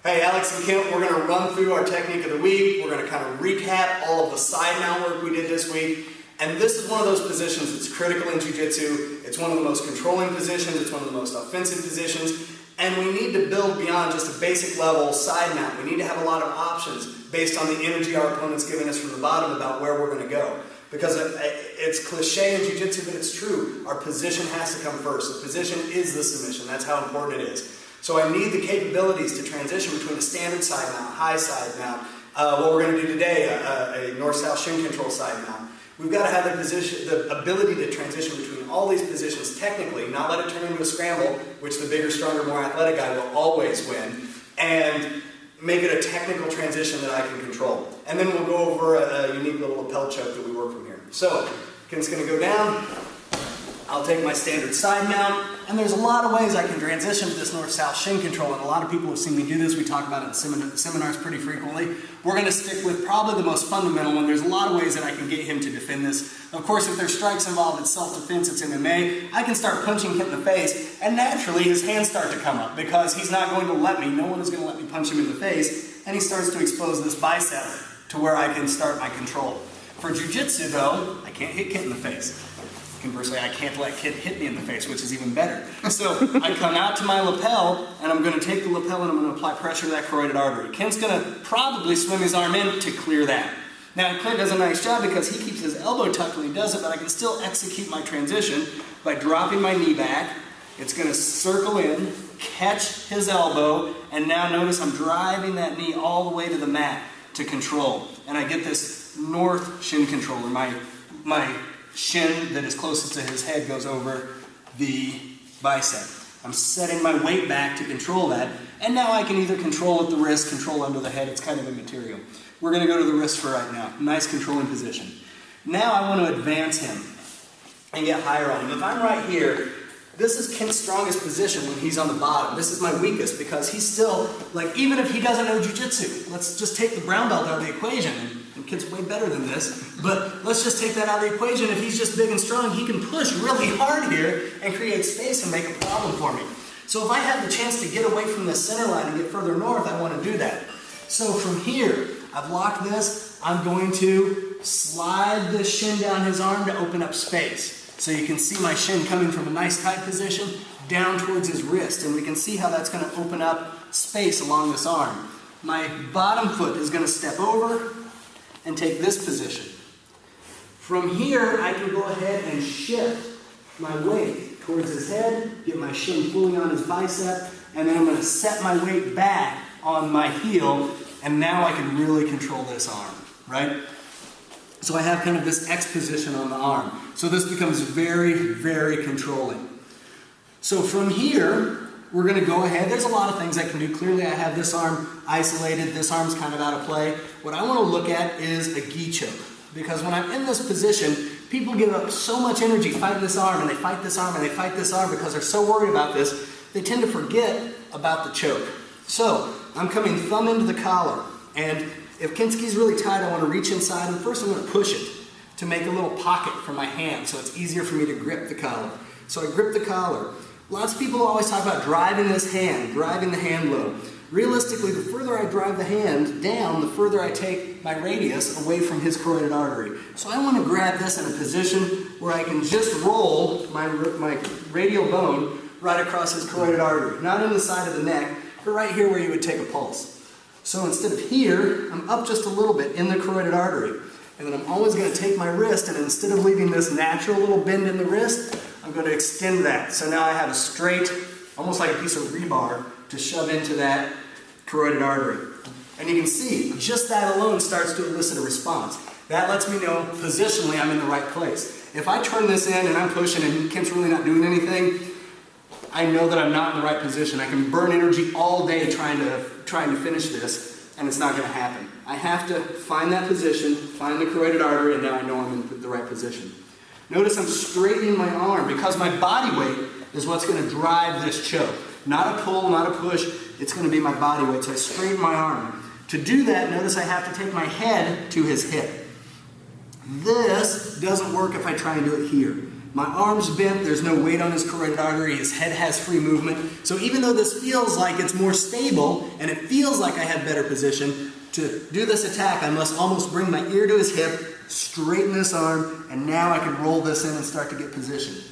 Hey, Alex and Kent, we're going to run through our technique of the week. We're going to kind of recap all of the side mount work we did this week. And this is one of those positions that's critical in Jiu-Jitsu. It's one of the most controlling positions. It's one of the most offensive positions. And we need to build beyond just a basic level side mount. We need to have a lot of options based on the energy our opponent's giving us from the bottom about where we're going to go. Because it's cliche in Jiu-Jitsu, but it's true. Our position has to come first. The position is the submission. That's how important it is. So I need the capabilities to transition between a standard side mount, high side mount, what we're going to do today, a North-South Shin Control side mount. We've got to have the ability to transition between all these positions technically, not let it turn into a scramble, which the bigger, stronger, more athletic guy will always win, and make it a technical transition that I can control. And then we'll go over a unique little lapel choke that we work from here. So, Ken's going to go down. I'll take my standard side mount, and there's a lot of ways I can transition to this North-South Shin Control, and a lot of people have seen me do this. We talk about it in seminars pretty frequently. We're going to stick with probably the most fundamental one. There's a lot of ways that I can get him to defend this. Of course, if there's strikes involved, it's self-defense, it's MMA. I can start punching him in the face, and naturally his hands start to come up because he's not going to let me. No one is going to let me punch him in the face, and he starts to expose this bicep to where I can start my control. For Jiu-Jitsu, though, I can't hit Kit in the face. Conversely, I can't let Kit hit me in the face, which is even better. So I come out to my lapel, and I'm going to take the lapel and I'm going to apply pressure to that carotid artery. Kent's going to probably swim his arm in to clear that. Now, Clint does a nice job because he keeps his elbow tucked when he does it, but I can still execute my transition by dropping my knee back. It's going to circle in, catch his elbow, and now notice I'm driving that knee all the way to the mat to control. And I get this North Shin Control, or my shin that is closest to his head goes over the bicep. I'm setting my weight back to control that, and now I can either control at the wrist, control under the head. It's kind of immaterial. We're going to go to the wrist for right now. Nice controlling position. Now I want to advance him and get higher on him. If I'm right here, this is Kent's strongest position when he's on the bottom. This is my weakest because he's still, like, even if he doesn't know Jiu-Jitsu, let's just take the brown belt out of the equation. And Kent's way better than this, but let's just take that out of the equation. If he's just big and strong, he can push really hard here and create space and make a problem for me. So if I have the chance to get away from the center line and get further north, I want to do that. So from here, I've locked this. I'm going to slide the shin down his arm to open up space. So you can see my shin coming from a nice tight position down towards his wrist, and we can see how that's going to open up space along this arm. My bottom foot is going to step over and take this position. From here, I can go ahead and shift my weight towards his head, get my shin fully on his bicep, and then I'm going to set my weight back on my heel, and now I can really control this arm, right? So I have kind of this X position on the arm. So this becomes very, very controlling. So from here, we're going to go ahead. There's a lot of things I can do. Clearly, I have this arm isolated. This arm's kind of out of play. What I want to look at is a gi choke. Because when I'm in this position, people give up so much energy fighting this arm, and they fight this arm, and they fight this arm because they're so worried about this, they tend to forget about the choke. So I'm coming thumb into the collar, and if Kent's gi's really tight, I want to reach inside, and first I'm going to push it to make a little pocket for my hand so it's easier for me to grip the collar. So I grip the collar. Lots of people always talk about driving this hand, driving the hand low. Realistically, the further I drive the hand down, the further I take my radius away from his carotid artery. So I want to grab this in a position where I can just roll my radial bone right across his carotid artery. Not in the side of the neck, but right here where you would take a pulse. So instead of here, I'm up just a little bit in the carotid artery. And then I'm always going to take my wrist, and instead of leaving this natural little bend in the wrist, I'm going to extend that. So now I have a straight, almost like a piece of rebar, to shove into that carotid artery. And you can see, just that alone starts to elicit a response. That lets me know, positionally, I'm in the right place. If I turn this in and I'm pushing and Kent's really not doing anything, I know that I'm not in the right position. I can burn energy all day trying to finish this, and it's not going to happen. I have to find that position, find the carotid artery, and now I know I'm in the right position. Notice I'm straightening my arm because my body weight is what's going to drive this choke. Not a pull, not a push, it's going to be my body weight. So I straighten my arm. To do that, notice I have to take my head to his hip. This doesn't work if I try and do it here. My arm's bent, there's no weight on his carotid artery, his head has free movement. So even though this feels like it's more stable, and it feels like I had better position, to do this attack I must almost bring my ear to his hip, straighten this arm, and now I can roll this in and start to get position.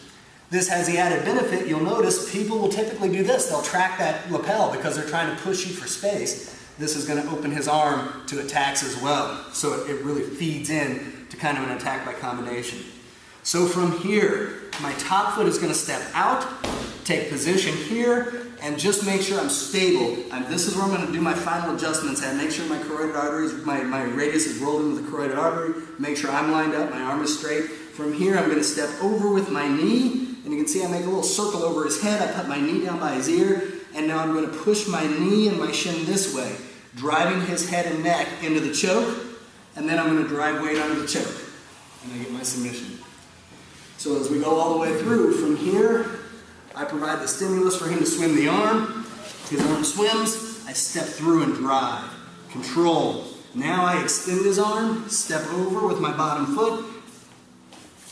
This has the added benefit, you'll notice people will typically do this. They'll track that lapel because they're trying to push you for space. This is going to open his arm to attacks as well. So it really feeds in to kind of an attack by combination. So from here, my top foot is going to step out, take position here, and just make sure I'm stable. This is where I'm going to do my final adjustments and make sure my carotid arteries, my radius is rolled into the carotid artery, make sure I'm lined up, my arm is straight. From here, I'm going to step over with my knee, and you can see I make a little circle over his head. I put my knee down by his ear, and now I'm going to push my knee and my shin this way, driving his head and neck into the choke, and then I'm going to drive weight onto the choke, and I get my submission. So as we go all the way through, from here, I provide the stimulus for him to swim the arm. His arm swims, I step through and drive. Control. Now I extend his arm, step over with my bottom foot.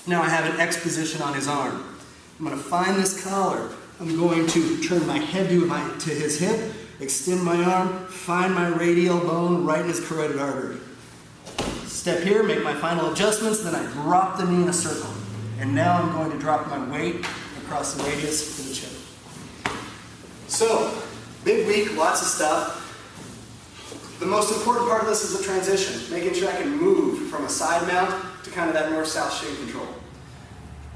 Now I have an X position on his arm. I'm going to find this collar. I'm going to turn my head to his hip, extend my arm, find my radial bone right in his carotid artery. Step here, make my final adjustments, then I drop the knee in a circle. And now I'm going to drop my weight across the radius to the choke. So, big week, lots of stuff. The most important part of this is the transition, making sure I can move from a side mount to kind of that north-south shin control.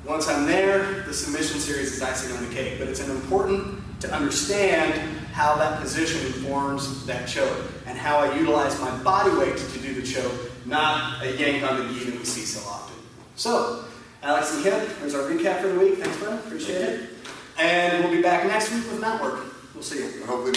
Once I'm there, the submission series is icing on the cake, but it's important to understand how that position informs that choke and how I utilize my body weight to do the choke, not a yank on the knee that we see so often. So, Alex and Kip, there's our recap for the week. Thanks, bro. Appreciate it. And we'll be back next week with mat work. We'll see you. Hopefully